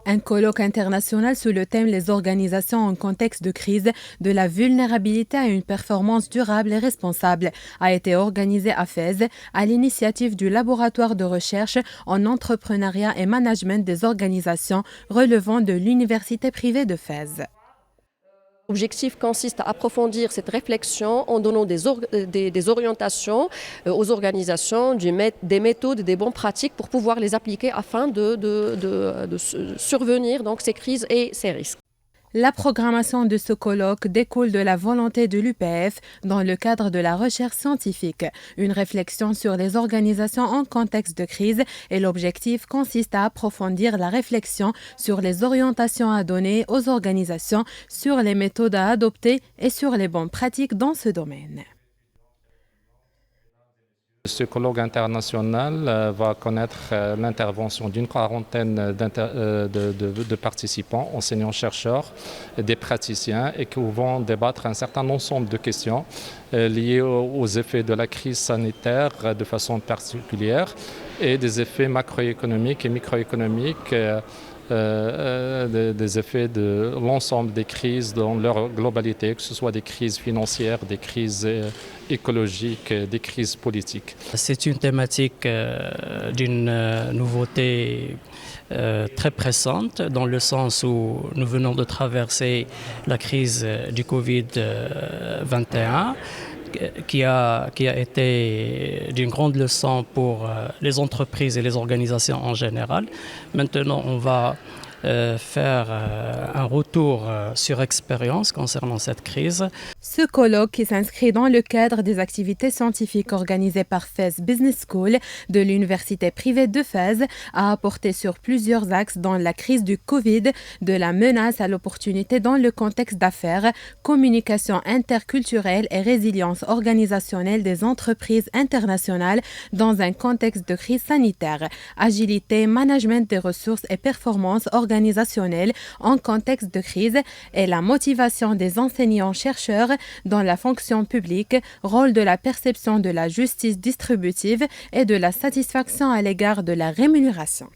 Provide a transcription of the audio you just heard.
Un colloque international sous le thème Les organisations en contexte de crise, de la vulnérabilité à une performance durable et responsable a été organisé à Fès à l'initiative du laboratoire de recherche en entrepreneuriat et management des organisations relevant de l'université privée de Fès. L'objectif consiste à approfondir cette réflexion en donnant des orientations aux organisations, des méthodes, des bonnes pratiques pour pouvoir les appliquer afin de survenir donc ces crises et ces risques. La programmation de ce colloque découle de la volonté de l'UPF dans le cadre de la recherche scientifique. Une réflexion sur les organisations en contexte de crise et l'objectif consiste à approfondir la réflexion sur les orientations à donner aux organisations, sur les méthodes à adopter et sur les bonnes pratiques dans ce domaine. Ce colloque international va connaître l'intervention d'une quarantaine de participants, enseignants-chercheurs, des praticiens et qui vont débattre un certain ensemble de questions liées aux effets de la crise sanitaire de façon particulière et des effets macroéconomiques et microéconomiques des effets de l'ensemble des crises dans leur globalité, que ce soit des crises financières, des crises écologiques, des crises politiques. C'est une thématique d'une nouveauté très pressante dans le sens où nous venons de traverser la crise du Covid-21 qui a été d'une grande leçon pour les entreprises et les organisations en général. Maintenant, on va faire un retour sur expérience concernant cette crise. Ce colloque, qui s'inscrit dans le cadre des activités scientifiques organisées par Fès Business School de l'université privée de Fès, a apporté sur plusieurs axes dans la crise du Covid, de la menace à l'opportunité dans le contexte d'affaires, communication interculturelle et résilience organisationnelle des entreprises internationales dans un contexte de crise sanitaire, agilité, management des ressources et performance organisationnelle en contexte de crise et la motivation des enseignants-chercheurs dans la fonction publique, rôle de la perception de la justice distributive et de la satisfaction à l'égard de la rémunération.